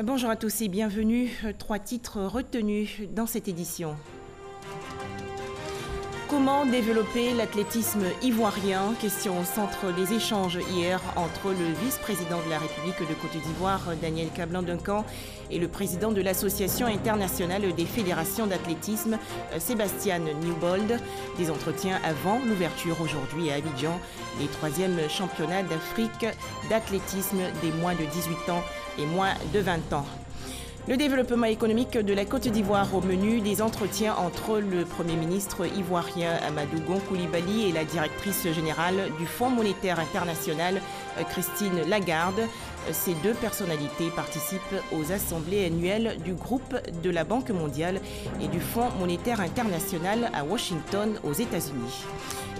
Bonjour à tous et bienvenue. 3 titres retenus dans cette édition. Comment développer l'athlétisme ivoirien? Question au centre des échanges hier entre le vice-président de la République de Côte d'Ivoire, Daniel Kablan-Duncan, et le président de l'Association internationale des fédérations d'athlétisme, Sébastien Newbold. Des entretiens avant l'ouverture aujourd'hui à Abidjan des 3e championnats d'Afrique d'athlétisme des moins de 18 ans et moins de 20 ans. Le développement économique de la Côte d'Ivoire au menu des entretiens entre le Premier ministre ivoirien Amadou Gon Coulibaly et la directrice générale du Fonds monétaire international Christine Lagarde. Ces 2 personnalités participent aux assemblées annuelles du groupe de la Banque mondiale et du Fonds monétaire international à Washington aux États-Unis.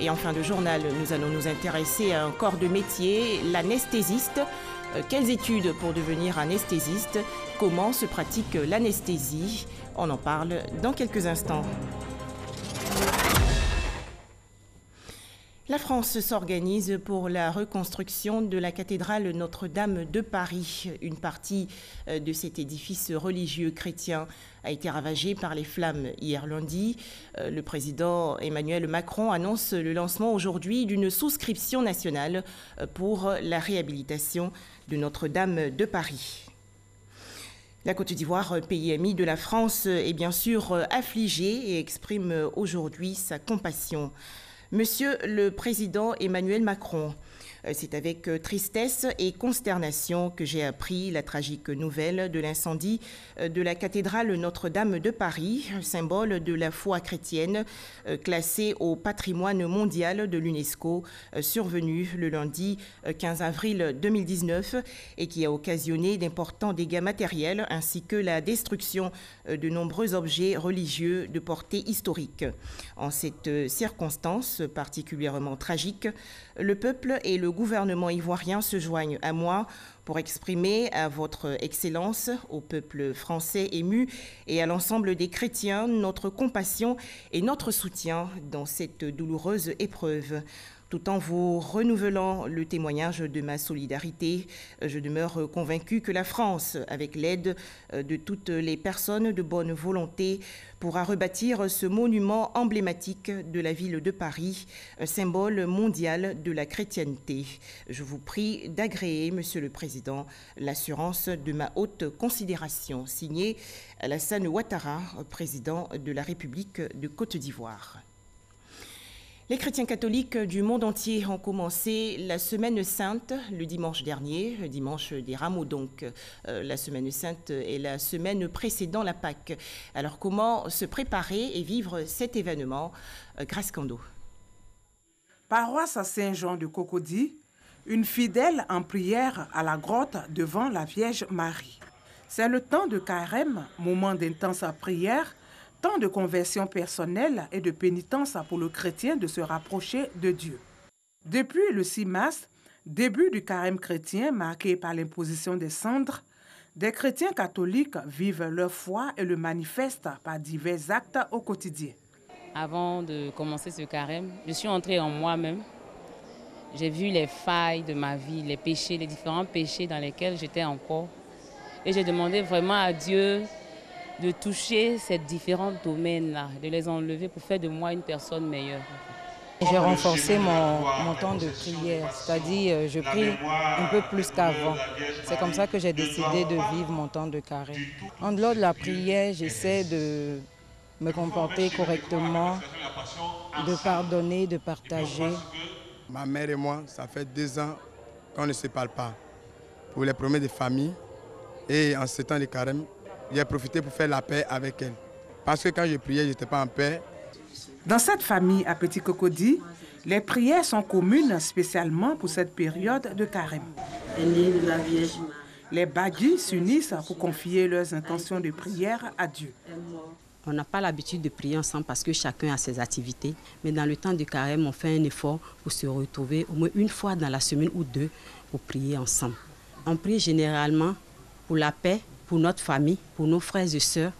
Et en fin de journal, nous allons nous intéresser à un corps de métier, l'anesthésiste. Quelles études pour devenir anesthésiste? Comment se pratique l'anesthésie? On en parle dans quelques instants. La France s'organise pour la reconstruction de la cathédrale Notre-Dame de Paris. Une partie de cet édifice religieux chrétien a été ravagée par les flammes hier lundi. Le président Emmanuel Macron annonce le lancement aujourd'hui d'une souscription nationale pour la réhabilitation de Notre-Dame de Paris. La Côte d'Ivoire, pays ami de la France, est bien sûr affligée et exprime aujourd'hui sa compassion. Monsieur le Président Emmanuel Macron, c'est avec tristesse et consternation que j'ai appris la tragique nouvelle de l'incendie de la cathédrale Notre-Dame de Paris, symbole de la foi chrétienne, classée au patrimoine mondial de l'UNESCO, survenu le lundi 15 avril 2019 et qui a occasionné d'importants dégâts matériels ainsi que la destruction de nombreux objets religieux de portée historique. En cette circonstance particulièrement tragique, le peuple et le gouvernement ivoirien se joignent à moi pour exprimer à votre Excellence, au peuple français ému et à l'ensemble des chrétiens notre compassion et notre soutien dans cette douloureuse épreuve. Tout en vous renouvelant le témoignage de ma solidarité, je demeure convaincu que la France, avec l'aide de toutes les personnes de bonne volonté, pourra rebâtir ce monument emblématique de la ville de Paris, un symbole mondial de la chrétienté. Je vous prie d'agréer, Monsieur le Président, l'assurance de ma haute considération. Signé Alassane Ouattara, président de la République de Côte d'Ivoire. Les chrétiens catholiques du monde entier ont commencé la Semaine Sainte le dimanche dernier, le dimanche des Rameaux donc. La Semaine Sainte est la semaine précédant la Pâque. Alors comment se préparer et vivre cet événement? Grace Kando. Paroisse à Saint-Jean de Cocody, une fidèle en prière à la grotte devant la Vierge Marie. C'est le temps de carême, moment d'intense prière, temps de conversion personnelle et de pénitence pour le chrétien de se rapprocher de Dieu. Depuis le 6 mars, début du carême chrétien marqué par l'imposition des cendres, des chrétiens catholiques vivent leur foi et le manifestent par divers actes au quotidien. Avant de commencer ce carême, je suis entrée en moi-même. J'ai vu les failles de ma vie, les péchés, les différents péchés dans lesquels j'étais encore. Et j'ai demandé vraiment à Dieu de toucher ces différents domaines-là, de les enlever pour faire de moi une personne meilleure. J'ai renforcé mon temps de prière, c'est-à-dire je prie un peu plus qu'avant. C'est comme ça que j'ai décidé de vivre mon temps de carême. En dehors de la prière, j'essaie de me comporter correctement, de pardonner, de partager. Ma mère et moi, ça fait 2 ans qu'on ne se parle pas. Pour les problèmes de famille et en ce temps de carême, j'ai profité pour faire la paix avec elle. Parce que quand je priais, je n'étais pas en paix. Dans cette famille à Petit Cocody, les prières sont communes spécialement pour cette période de carême. Les Badji s'unissent pour confier leurs intentions de prière à Dieu. On n'a pas l'habitude de prier ensemble parce que chacun a ses activités. Mais dans le temps de carême, on fait un effort pour se retrouver au moins une fois dans la semaine ou 2 pour prier ensemble. On prie généralement pour la paix, pour notre famille, pour nos frères et sœurs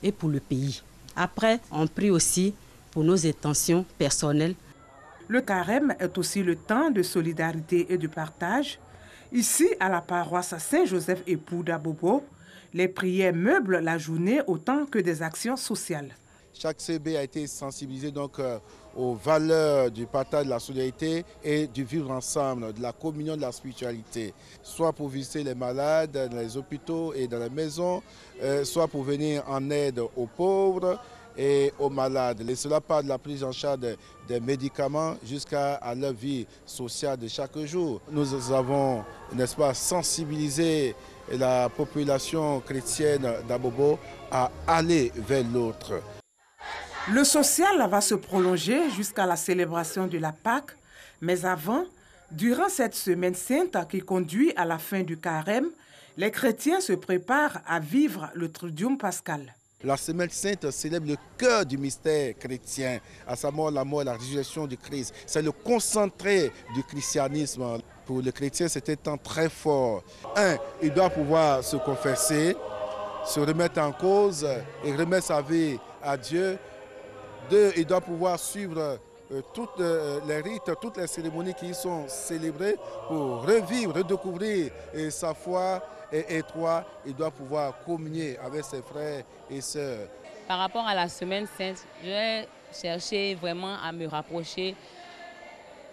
et pour le pays. Après, on prie aussi pour nos intentions personnelles. Le carême est aussi le temps de solidarité et de partage. Ici, à la paroisse Saint-Joseph-Époux d'Abobo, Les prières meublent la journée autant que des actions sociales. Chaque CB a été sensibilisé donc aux valeurs du partage de la solidarité et du vivre ensemble, de la communion de la spiritualité, soit pour visiter les malades dans les hôpitaux et dans les maisons, soit pour venir en aide aux pauvres et aux malades. Et cela part de la prise en charge des médicaments jusqu'à leur vie sociale de chaque jour. Nous avons, n'est-ce pas, sensibilisé la population chrétienne d'Abobo à aller vers l'autre. Le social va se prolonger jusqu'à la célébration de la Pâque, mais avant, durant cette semaine sainte qui conduit à la fin du carême, les chrétiens se préparent à vivre le Triduum pascal. La semaine sainte célèbre le cœur du mystère chrétien, à savoir la mort et la résurrection du Christ. C'est le concentré du christianisme. Pour le chrétien, c'est un temps très fort. Il doit pouvoir se confesser, se remettre en cause et remettre sa vie à Dieu. 2, il doit pouvoir suivre toutes les rites, toutes les cérémonies qui y sont célébrées pour revivre, redécouvrir sa foi. Et 3, il doit pouvoir communier avec ses frères et sœurs. Par rapport à la semaine sainte, je vais chercher vraiment à me rapprocher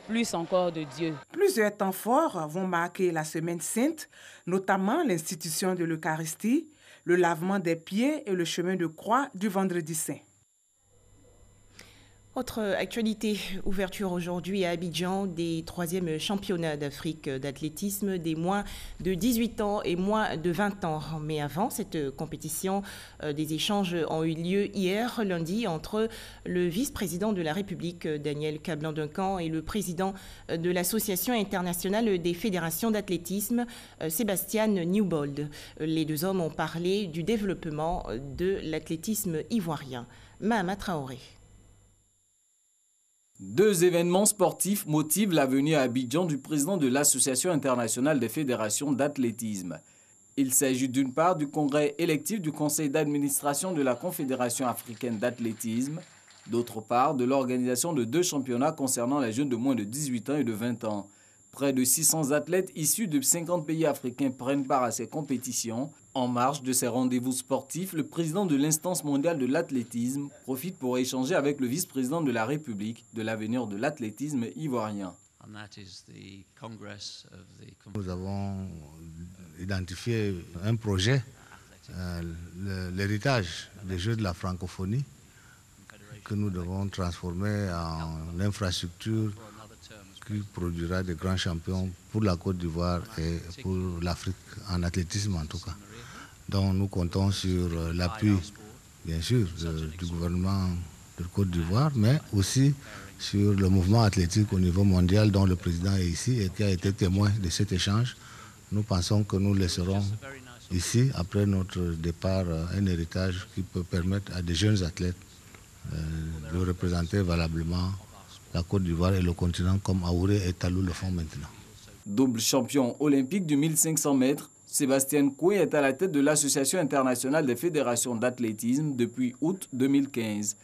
plus encore de Dieu. Plusieurs temps forts vont marquer la semaine sainte, notamment l'institution de l'Eucharistie, le lavement des pieds et le chemin de croix du vendredi saint. Autre actualité, ouverture aujourd'hui à Abidjan des 3e championnats d'Afrique d'athlétisme des moins de 18 ans et moins de 20 ans. Mais avant cette compétition, des échanges ont eu lieu hier, lundi, entre le vice-président de la République, Daniel Kablan-Duncan, et le président de l'Association internationale des fédérations d'athlétisme, Sébastien Newbold. Les deux hommes ont parlé du développement de l'athlétisme ivoirien. Mahama Traoré. 2 événements sportifs motivent la venue à Abidjan du président de l'Association internationale des fédérations d'athlétisme. Il s'agit d'une part du congrès électif du conseil d'administration de la Confédération africaine d'athlétisme, d'autre part de l'organisation de 2 championnats concernant les jeunes de moins de 18 ans et de 20 ans. Près de 600 athlètes issus de 50 pays africains prennent part à ces compétitions. En marge de ces rendez-vous sportifs, le président de l'instance mondiale de l'athlétisme profite pour échanger avec le vice-président de la République de l'avenir de l'athlétisme ivoirien. Nous avons identifié un projet, l'héritage des Jeux de la francophonie, que nous devons transformer en infrastructure qui produira des grands champions pour la Côte d'Ivoire et pour l'Afrique, en athlétisme en tout cas. Donc nous comptons sur l'appui, bien sûr, du gouvernement de Côte d'Ivoire, mais aussi sur le mouvement athlétique au niveau mondial dont le président est ici et qui a été témoin de cet échange. Nous pensons que nous laisserons ici, après notre départ, un héritage qui peut permettre à des jeunes athlètes de représenter valablement la Côte d'Ivoire et le continent comme Aouré et Talou le font maintenant. Double champion olympique du 1500 mètres, Sébastien Koué est à la tête de l'Association internationale des fédérations d'athlétisme depuis août 2015.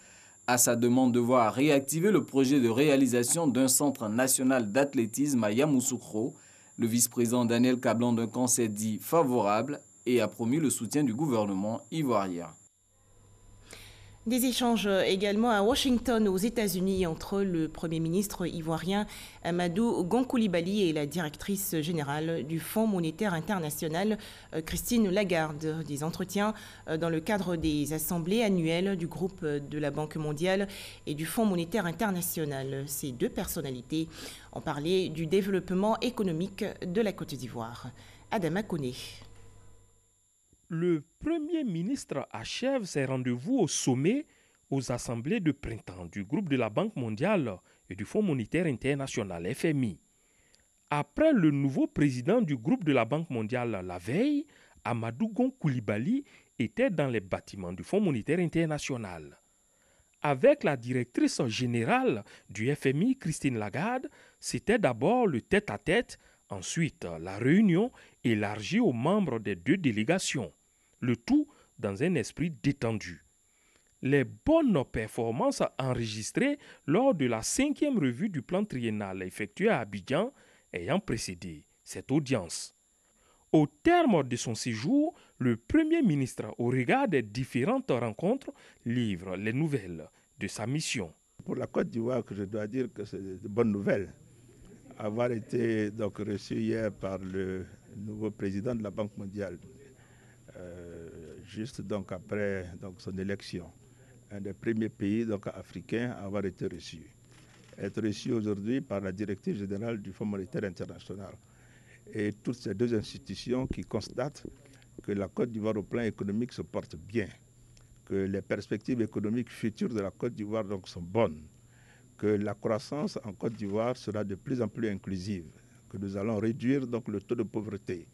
À sa demande de voir réactiver le projet de réalisation d'un centre national d'athlétisme à Yamoussoukro, le vice-président Daniel Kablan-Duncan s'est dit favorable et a promis le soutien du gouvernement ivoirien. Des échanges également à Washington, aux États-Unis, entre le Premier ministre ivoirien Amadou Gon Coulibaly et la directrice générale du Fonds monétaire international, Christine Lagarde. Des entretiens dans le cadre des assemblées annuelles du groupe de la Banque mondiale et du Fonds monétaire international. Ces 2 personnalités ont parlé du développement économique de la Côte d'Ivoire. Adama Koné. Le Premier ministre achève ses rendez-vous au sommet aux assemblées de printemps du groupe de la Banque mondiale et du Fonds monétaire international FMI. Après le nouveau président du groupe de la Banque mondiale la veille, Amadou Gon Coulibaly était dans les bâtiments du Fonds monétaire international. Avec la directrice générale du FMI, Christine Lagarde, c'était d'abord le tête-à-tête, ensuite la réunion élargie aux membres des 2 délégations. Le tout dans un esprit détendu. Les bonnes performances enregistrées lors de la 5e revue du plan triennal effectuée à Abidjan ayant précédé cette audience. Au terme de son séjour, le Premier ministre, au regard des différentes rencontres, livre les nouvelles de sa mission. Pour la Côte d'Ivoire, je dois dire que c'est de bonnes nouvelles. Avoir été donc reçu hier par le nouveau président de la Banque mondiale, juste donc après son élection, un des premiers pays donc africains à avoir été reçu. Être reçu aujourd'hui par la directrice générale du Fonds monétaire international et toutes ces deux institutions qui constatent que la Côte d'Ivoire au plan économique se porte bien, que les perspectives économiques futures de la Côte d'Ivoire donc sont bonnes, que la croissance en Côte d'Ivoire sera de plus en plus inclusive, que nous allons réduire donc le taux de pauvreté.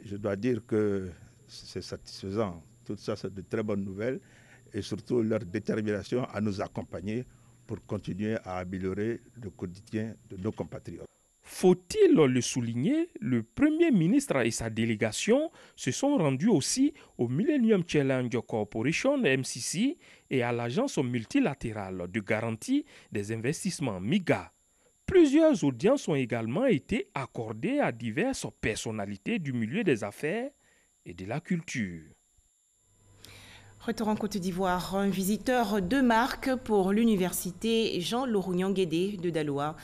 Je dois dire que c'est satisfaisant. Tout ça, c'est de très bonnes nouvelles et surtout leur détermination à nous accompagner pour continuer à améliorer le quotidien de nos compatriotes. Faut-il le souligner, le Premier ministre et sa délégation se sont rendus aussi au Millennium Challenge Corporation, MCC, et à l'Agence multilatérale de garantie des investissements, MIGA. Plusieurs audiences ont également été accordées à diverses personnalités du milieu des affaires et de la culture. Retour en Côte d'Ivoire, un visiteur de marque pour l'université Jean Laurignon Guédé de Daloa,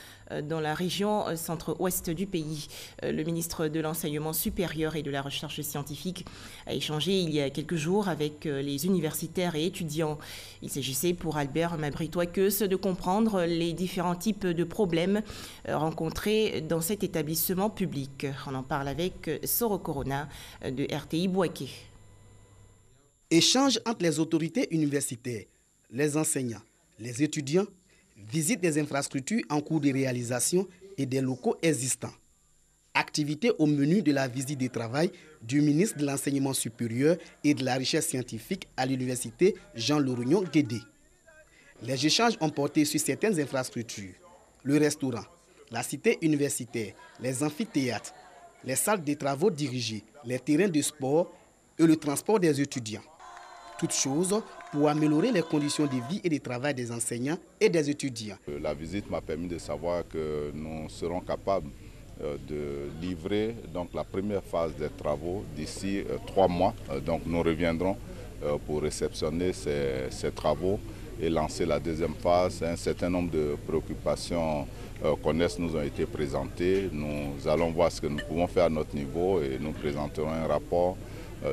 dans la région centre-ouest du pays. Le ministre de l'Enseignement supérieur et de la Recherche scientifique a échangé il y a quelques jours avec les universitaires et étudiants. Il s'agissait pour Albert Mabry-Touaqueus de comprendre les différents types de problèmes rencontrés dans cet établissement public. On en parle avec Soro Corona de RTI Bouaké. Échange entre les autorités universitaires, les enseignants, les étudiants, visite des infrastructures en cours de réalisation et des locaux existants. Activité au menu de la visite de travail du ministre de l'Enseignement supérieur et de la Recherche scientifique à l'université Jean Laurignon Guédé. Les échanges ont porté sur certaines infrastructures, le restaurant, la cité universitaire, les amphithéâtres, les salles de travaux dirigées, les terrains de sport et le transport des étudiants. Toutes choses pour améliorer les conditions de vie et de travail des enseignants et des étudiants. La visite m'a permis de savoir que nous serons capables de livrer donc, la première phase des travaux d'ici 3 mois. Donc nous reviendrons pour réceptionner ces travaux et lancer la deuxième phase. Un certain nombre de préoccupations connexes nous ont été présentées. Nous allons voir ce que nous pouvons faire à notre niveau et nous présenterons un rapport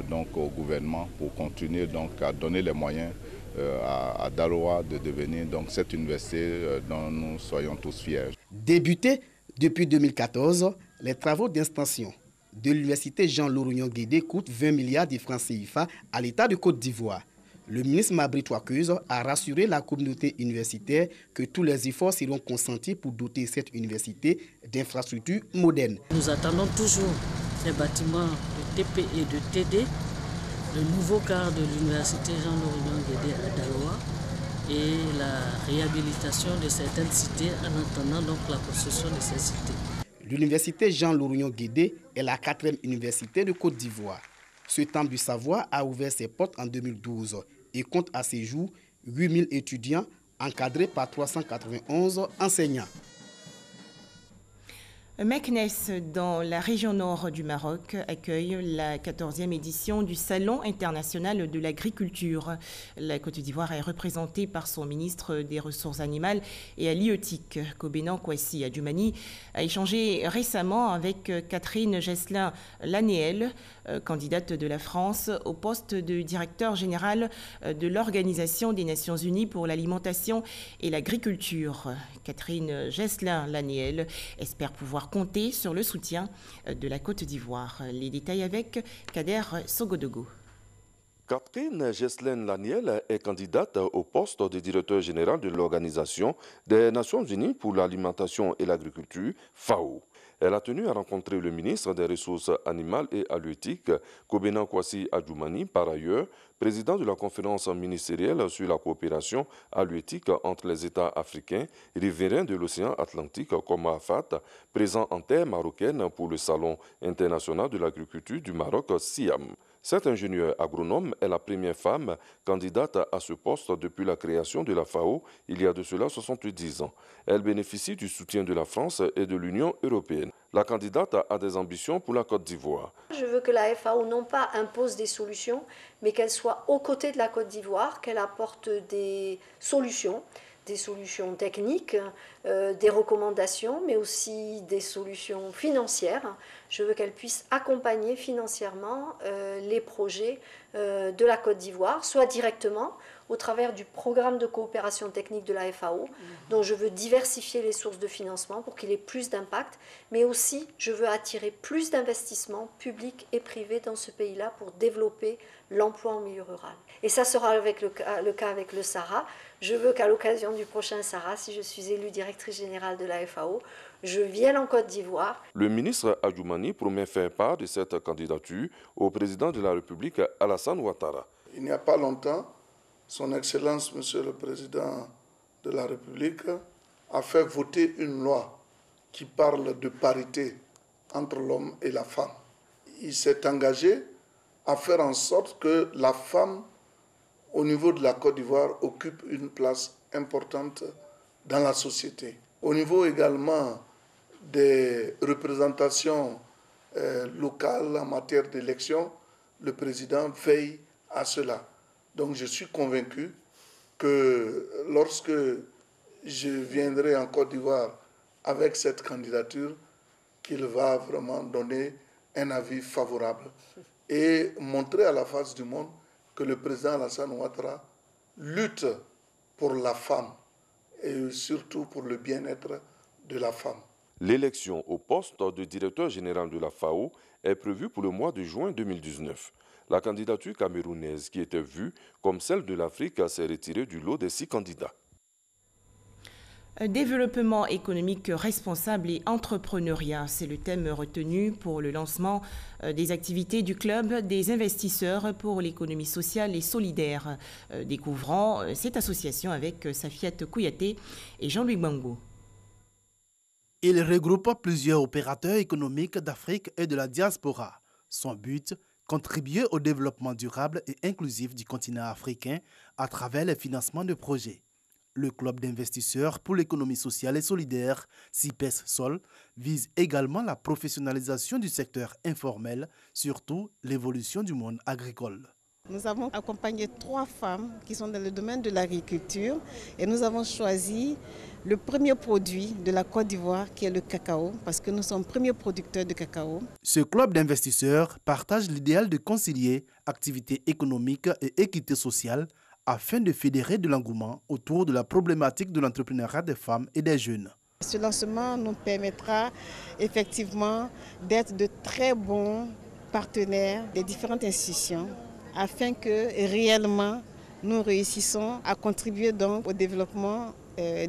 donc au gouvernement pour continuer donc à donner les moyens à Daloa de devenir donc cette université dont nous soyons tous fiers. Débutés depuis 2014, les travaux d'extension de l'université Jean Laurignon Guédé coûtent 20 milliards de francs CFA à l'État de Côte d'Ivoire. Le ministre Mabry-Touaqueus a rassuré la communauté universitaire que tous les efforts seront consentis pour doter cette université d'infrastructures modernes. Nous attendons toujours les bâtiments de TP et de TD, le nouveau quart de l'université Jean Laurignon Guédé à Daloa et la réhabilitation de certaines cités en attendant donc la construction de ces cités. L'université Jean Laurignon Guédé est la 4e université de Côte d'Ivoire. Ce temple du savoir a ouvert ses portes en 2012 et compte à ce jour 8000 étudiants encadrés par 391 enseignants. Meknes, dans la région nord du Maroc, accueille la 14e édition du Salon international de l'agriculture. La Côte d'Ivoire est représentée par son ministre des Ressources animales et halieutique, Kobena Kwasi Adjoumani, a échangé récemment avec Catherine Gesselin-Lanéel, candidate de la France au poste de directeur général de l'Organisation des Nations Unies pour l'alimentation et l'agriculture. Catherine Gesselin-Lanéel espère pouvoir compter sur le soutien de la Côte d'Ivoire. Les détails avec Kader Sogodogo. Catherine Gesselin-Lanéel est candidate au poste de directeur général de l'Organisation des Nations Unies pour l'alimentation et l'agriculture, FAO. Elle a tenu à rencontrer le ministre des Ressources animales et halieutiques, Kobena Kwasi Adjoumani, par ailleurs président de la conférence ministérielle sur la coopération halieutique entre les États africains riverains de l'océan Atlantique comme AFAT, présent en terre marocaine pour le Salon international de l'agriculture du Maroc, SIAM. Cette ingénieure agronome est la première femme candidate à ce poste depuis la création de la FAO il y a de cela 70 ans. Elle bénéficie du soutien de la France et de l'Union européenne. La candidate a des ambitions pour la Côte d'Ivoire. Je veux que la FAO non pas impose des solutions, mais qu'elle soit aux côtés de la Côte d'Ivoire, qu'elle apporte des solutions techniques, des recommandations, mais aussi des solutions financières. Je veux qu'elle puisse accompagner financièrement les projets de la Côte d'Ivoire, soit directement au travers du programme de coopération technique de la FAO, dont je veux diversifier les sources de financement pour qu'il ait plus d'impact, mais aussi je veux attirer plus d'investissements publics et privés dans ce pays-là pour développer l'emploi en milieu rural. Et ça sera avec le cas avec le Sahara. Je veux qu'à l'occasion du prochain Sahara, si je suis élue directrice générale de la FAO, je vienne en Côte d'Ivoire. Le ministre Adjoumani promet faire part de cette candidature au président de la République, Alassane Ouattara. Il n'y a pas longtemps, Son Excellence, Monsieur le Président de la République, a fait voter une loi qui parle de parité entre l'homme et la femme. Il s'est engagé à faire en sorte que la femme, au niveau de la Côte d'Ivoire, occupe une place importante dans la société. Au niveau également des représentations locales en matière d'élection, le président veille à cela. Donc je suis convaincu que lorsque je viendrai en Côte d'Ivoire avec cette candidature, qu'il va vraiment donner un avis favorable et montrer à la face du monde que le président Alassane Ouattara lutte pour la femme et surtout pour le bien-être de la femme. L'élection au poste de directeur général de la FAO est prévue pour le mois de juin 2019. La candidature camerounaise, qui était vue comme celle de l'Afrique, s'est retirée du lot des 6 candidats. Développement économique responsable et entrepreneuriat, c'est le thème retenu pour le lancement des activités du Club des investisseurs pour l'économie sociale et solidaire. Découvrant cette association avec Safiat Kouyaté et Jean-Louis Bango. Il regroupe plusieurs opérateurs économiques d'Afrique et de la diaspora. Son but, contribuer au développement durable et inclusif du continent africain à travers le financement de projets. Le Club d'investisseurs pour l'économie sociale et solidaire, CIPES-SOL, vise également la professionnalisation du secteur informel, surtout l'évolution du monde agricole. Nous avons accompagné 3 femmes qui sont dans le domaine de l'agriculture et nous avons choisi le premier produit de la Côte d'Ivoire qui est le cacao parce que nous sommes premiers producteurs de cacao. Ce club d'investisseurs partage l'idéal de concilier activité économique et équité sociale afin de fédérer de l'engouement autour de la problématique de l'entrepreneuriat des femmes et des jeunes. Ce lancement nous permettra effectivement d'être de très bons partenaires des différentes institutions afin que réellement nous réussissons à contribuer donc au développement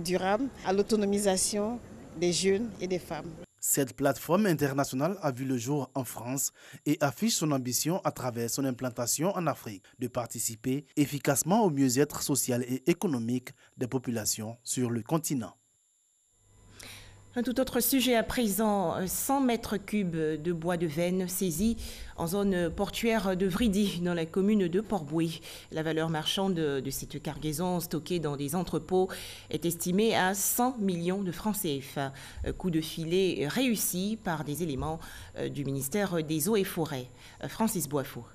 durable, à l'autonomisation des jeunes et des femmes. Cette plateforme internationale a vu le jour en France et affiche son ambition à travers son implantation en Afrique de participer efficacement au mieux-être social et économique des populations sur le continent. Un tout autre sujet à présent, 100 mètres cubes de bois de Vène saisis en zone portuaire de Vridy, dans la commune de Port-Bouët. La valeur marchande de cette cargaison stockée dans des entrepôts est estimée à 100 millions de francs CFA. Coup de filet réussi par des éléments du ministère des Eaux et Forêts. Francis Boifou.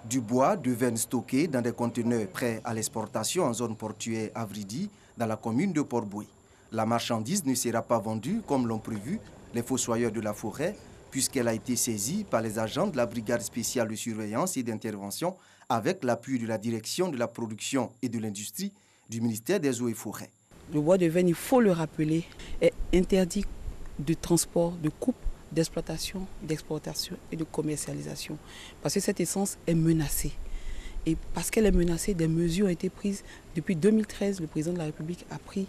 Du bois de Vène stocké dans des conteneurs prêts à l'exportation en zone portuaire à Vridy, dans la commune de Port-Bouët. La marchandise ne sera pas vendue comme l'ont prévu les fossoyeurs de la forêt, puisqu'elle a été saisie par les agents de la brigade spéciale de surveillance et d'intervention avec l'appui de la direction de la production et de l'industrie du ministère des Eaux et Forêts. Le bois de Vène, il faut le rappeler, est interdit de transport, de coupe, d'exploitation, d'exportation et de commercialisation. Parce que cette essence est menacée. Et parce qu'elle est menacée, des mesures ont été prises. Depuis 2013, le président de la République a pris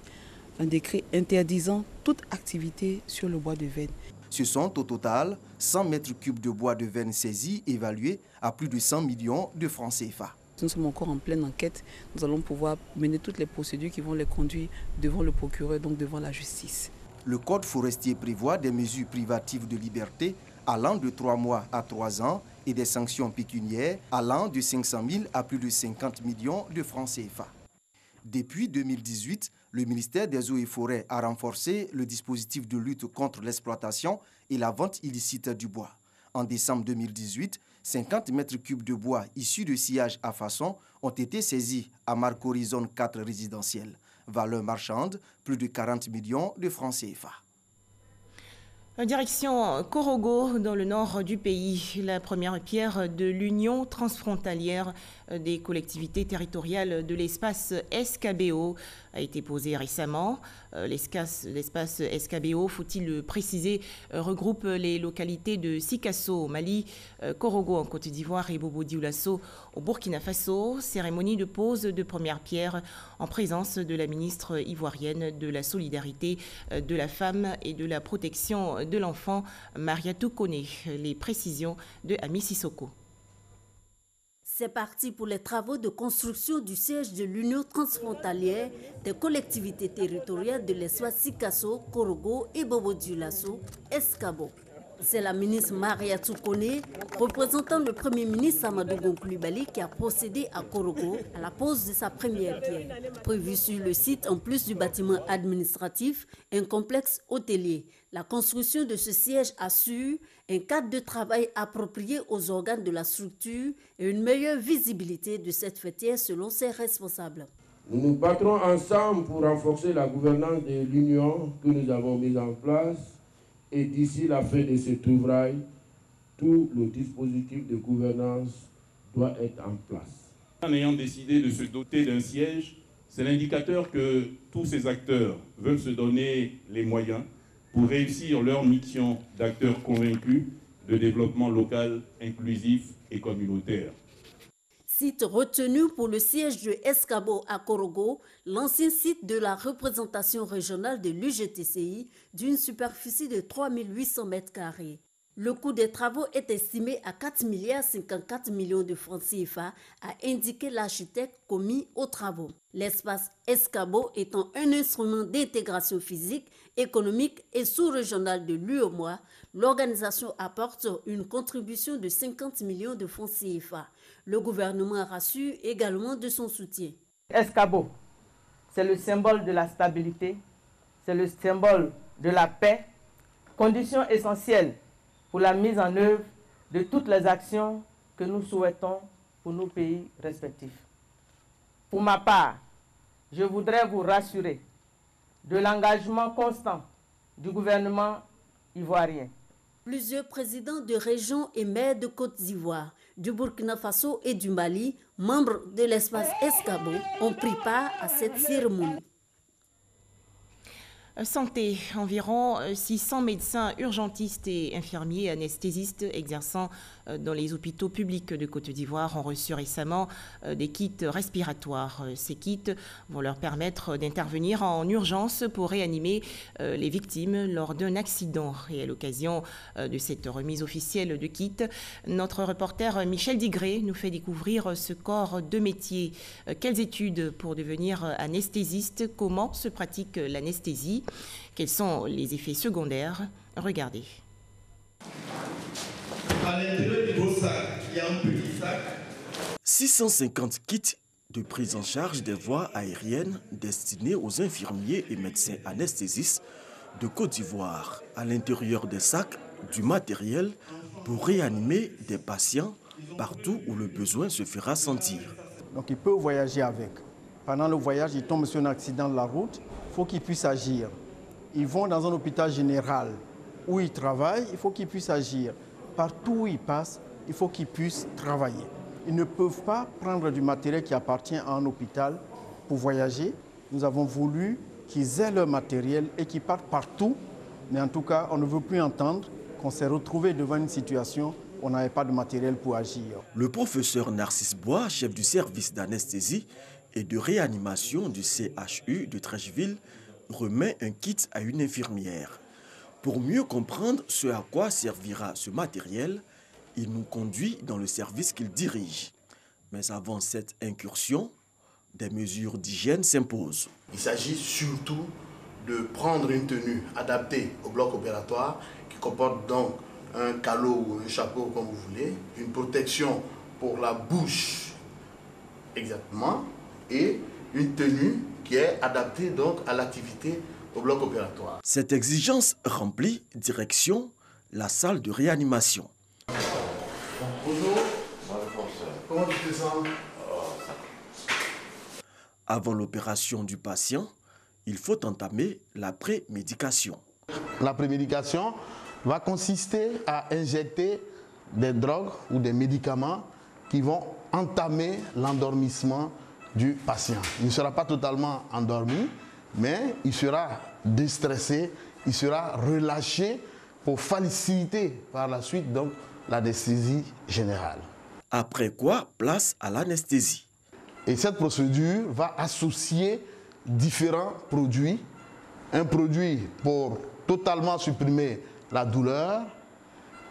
un décret interdisant toute activité sur le bois de Vène. Ce sont au total 100 mètres cubes de bois de Vène saisis, évalués à plus de 100 millions de francs CFA. Nous sommes encore en pleine enquête. Nous allons pouvoir mener toutes les procédures qui vont les conduire devant le procureur, donc devant la justice. Le code forestier prévoit des mesures privatives de liberté allant de 3 mois à 3 ans et des sanctions pécuniaires allant de 500 000 à plus de 50 millions de francs CFA. Depuis 2018, le ministère des Eaux et Forêts a renforcé le dispositif de lutte contre l'exploitation et la vente illicite du bois. En décembre 2018, 50 mètres cubes de bois issus de sciage à façon ont été saisis à Marcory Zone 4 résidentielle. Valeur marchande, plus de 40 millions de francs CFA. Direction Korogo, dans le nord du pays, la première pierre de l'Union transfrontalière des collectivités territoriales de l'espace SKBO a été posée récemment. L'espace SKBO, faut-il le préciser, regroupe les localités de Sikasso au Mali, Korogo en Côte d'Ivoire et Bobo Dioulasso au Burkina Faso. Cérémonie de pose de première pierre en présence de la ministre ivoirienne de la Solidarité, de la Femme et de la Protection de l'enfant, Mariatou Kone. Les précisions de Ami Sissoko. C'est parti pour les travaux de construction du siège de l'Union transfrontalière des collectivités territoriales de l'espace Sikasso, Korogo et Bobo Dioulasso, SKBO. C'est la ministre Mariatou Kone, représentant le Premier ministre Amadou Gon Coulibaly, qui a procédé à Korogo à la pose de sa première pierre. Prévu sur le site, en plus du bâtiment administratif, un complexe hôtelier. La construction de ce siège assure un cadre de travail approprié aux organes de la structure et une meilleure visibilité de cette fêtière selon ses responsables. Nous nous battrons ensemble pour renforcer la gouvernance de l'Union que nous avons mise en place. Et d'ici la fin de cet ouvrage, tout le dispositif de gouvernance doit être en place. En ayant décidé de se doter d'un siège, c'est l'indicateur que tous ces acteurs veulent se donner les moyens pour réussir leur mission d'acteurs convaincus de développement local, inclusif et communautaire. Site retenu pour le siège de SKBO à Korogo, l'ancien site de la représentation régionale de l'UGTCI d'une superficie de 3800 m². Le coût des travaux est estimé à 4,54 milliards de francs CFA, a indiqué l'architecte commis aux travaux. L'espace SKBO étant un instrument d'intégration physique, économique et sous-régionale de l'UEMOA, l'organisation apporte une contribution de 50 millions de francs CFA. Le gouvernement rassure également de son soutien. SKBO, c'est le symbole de la stabilité, c'est le symbole de la paix, condition essentielle pour la mise en œuvre de toutes les actions que nous souhaitons pour nos pays respectifs. Pour ma part, je voudrais vous rassurer de l'engagement constant du gouvernement ivoirien. Plusieurs présidents de régions et maires de Côte d'Ivoire, du Burkina Faso et du Mali, membres de l'espace SKBO, ont pris part à cette cérémonie. Santé, environ 600 médecins urgentistes et infirmiers anesthésistes exerçant dans les hôpitaux publics de Côte d'Ivoire ont reçu récemment des kits respiratoires. Ces kits vont leur permettre d'intervenir en urgence pour réanimer les victimes lors d'un accident. Et à l'occasion de cette remise officielle de kits, notre reporter Michel Digré nous fait découvrir ce corps de métier. Quelles études pour devenir anesthésiste? Comment se pratique l'anesthésie? Quels sont les effets secondaires? Regardez. À l'intérieur du gros sac, il y a un petit sac. 650 kits de prise en charge des voies aériennes destinés aux infirmiers et médecins anesthésistes de Côte d'Ivoire. À l'intérieur des sacs, du matériel pour réanimer des patients partout où le besoin se fera sentir. Donc il peut voyager avec. Pendant le voyage, il tombe sur un accident de la route, il faut qu'il puisse agir. Ils vont dans un hôpital général où ils travaillent, il faut qu'ils puissent agir. Partout où ils passent, il faut qu'ils puissent travailler. Ils ne peuvent pas prendre du matériel qui appartient à un hôpital pour voyager. Nous avons voulu qu'ils aient leur matériel et qu'ils partent partout. Mais en tout cas, on ne veut plus entendre qu'on s'est retrouvé devant une situation où on n'avait pas de matériel pour agir. Le professeur Narcisse Bois, chef du service d'anesthésie et de réanimation du CHU de Trècheville, remet un kit à une infirmière. Pour mieux comprendre ce à quoi servira ce matériel, il nous conduit dans le service qu'il dirige. Mais avant cette incursion, des mesures d'hygiène s'imposent. Il s'agit surtout de prendre une tenue adaptée au bloc opératoire qui comporte donc un calot ou un chapeau comme vous voulez, une protection pour la bouche exactement et une tenue qui est adaptée donc à l'activité au bloc opératoire. Cette exigence remplie, direction la salle de réanimation. Bonjour. Comment tu te sens? Avant l'opération du patient, il faut entamer la prémédication. La prémédication va consister à injecter des drogues ou des médicaments qui vont entamer l'endormissement du patient. Il ne sera pas totalement endormi, mais il sera déstressé, il sera relâché pour faciliter par la suite donc l'anesthésie générale. Après quoi, place à l'anesthésie. Et cette procédure va associer différents produits. Un produit pour totalement supprimer la douleur,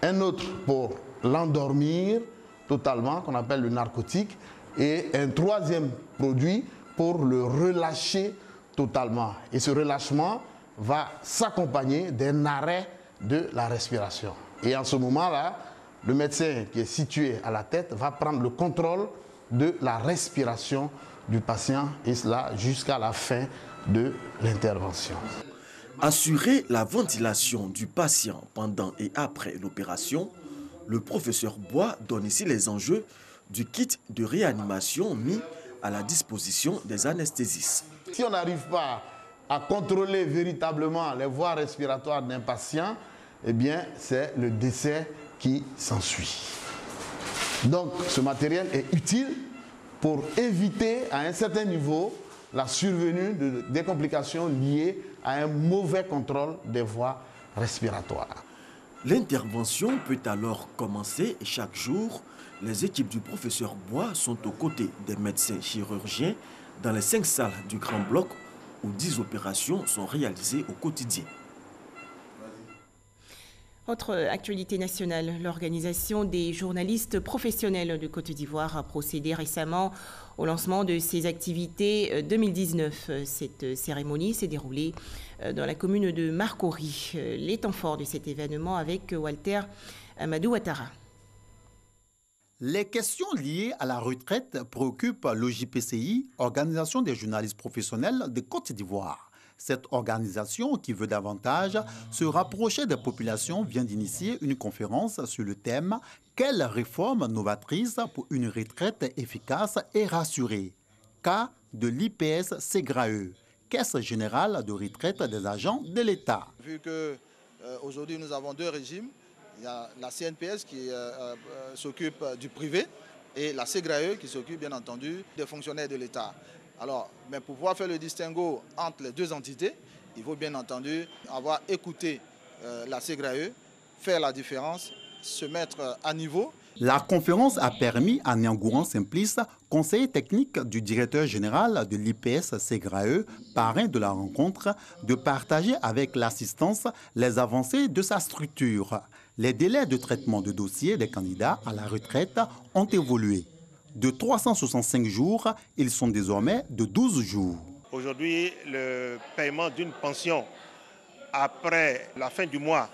un autre pour l'endormir totalement, qu'on appelle le narcotique, et un troisième produit pour le relâcher totalement. Et ce relâchement va s'accompagner d'un arrêt de la respiration. Et en ce moment-là, le médecin qui est situé à la tête va prendre le contrôle de la respiration du patient, et cela jusqu'à la fin de l'intervention. Assurer la ventilation du patient pendant et après l'opération, le professeur Bois donne ici les enjeux du kit de réanimation mis à la disposition des anesthésistes. Si on n'arrive pas à contrôler véritablement les voies respiratoires d'un patient, eh bien, c'est le décès qui s'ensuit. Donc, ce matériel est utile pour éviter à un certain niveau la survenue des complications liées à un mauvais contrôle des voies respiratoires. L'intervention peut alors commencer chaque jour. Les équipes du professeur Bois sont aux côtés des médecins chirurgiens dans les 5 salles du Grand Bloc où 10 opérations sont réalisées au quotidien. Autre actualité nationale, l'Organisation des journalistes professionnels de Côte d'Ivoire a procédé récemment au lancement de ses activités 2019. Cette cérémonie s'est déroulée dans la commune de Marcory. Les temps forts de cet événement avec Walter Amadou Ouattara. Les questions liées à la retraite préoccupent l'OJPCI, Organisation des journalistes professionnels de Côte d'Ivoire. Cette organisation, qui veut davantage se rapprocher des populations, vient d'initier une conférence sur le thème « Quelle réforme novatrice pour une retraite efficace et rassurée ?» Cas de l'IPS Segrae, Caisse générale de retraite des agents de l'État. Vu qu'aujourd'hui nous avons 2 régimes, il y a la CNPS qui s'occupe du privé et la Segrae qui s'occupe bien entendu des fonctionnaires de l'État. Alors, mais pour pouvoir faire le distinguo entre les 2 entités, il faut bien entendu avoir écouté la Segrae, faire la différence, se mettre à niveau. La conférence a permis à Niangouran Simplice, conseiller technique du directeur général de l'IPS Segrae, parrain de la rencontre, de partager avec l'assistance les avancées de sa structure. Les délais de traitement de dossiers des candidats à la retraite ont évolué. De 365 jours, ils sont désormais de 12 jours. Aujourd'hui, le paiement d'une pension après la fin du mois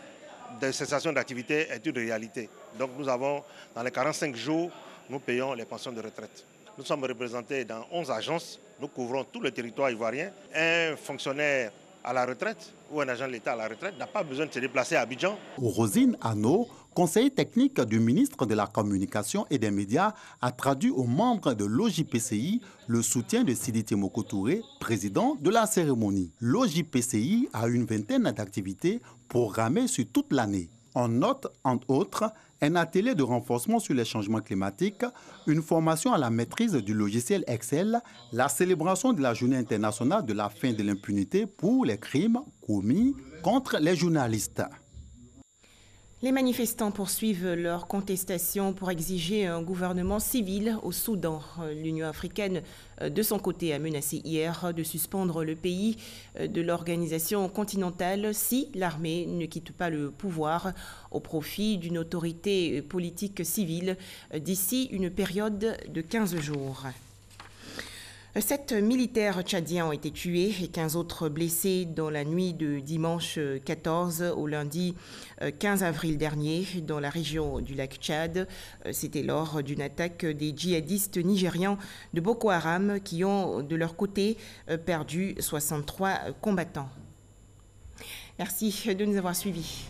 de cessation d'activité est une réalité. Donc nous avons, dans les 45 jours, nous payons les pensions de retraite. Nous sommes représentés dans 11 agences, nous couvrons tout le territoire ivoirien. Un fonctionnaire à la retraite ou un agent de l'État à la retraite n'a pas besoin de se déplacer à Abidjan. Rosine Anno, conseiller technique du ministre de la Communication et des Médias, a traduit aux membres de l'OJPCI le soutien de Siditi Moko Touré, président de la cérémonie. L'OJPCI a une vingtaine d'activités programmées sur toute l'année. On note, entre autres, un atelier de renforcement sur les changements climatiques, une formation à la maîtrise du logiciel Excel, la célébration de la Journée internationale de la fin de l'impunité pour les crimes commis contre les journalistes. Les manifestants poursuivent leur contestation pour exiger un gouvernement civil au Soudan. L'Union africaine, de son côté, a menacé hier de suspendre le pays de l'organisation continentale si l'armée ne quitte pas le pouvoir au profit d'une autorité politique civile d'ici une période de 15 jours. 7 militaires tchadiens ont été tués et 15 autres blessés dans la nuit de dimanche 14 au lundi 15 avril dernier dans la région du lac Tchad. C'était lors d'une attaque des djihadistes nigérians de Boko Haram qui ont de leur côté perdu 63 combattants. Merci de nous avoir suivis.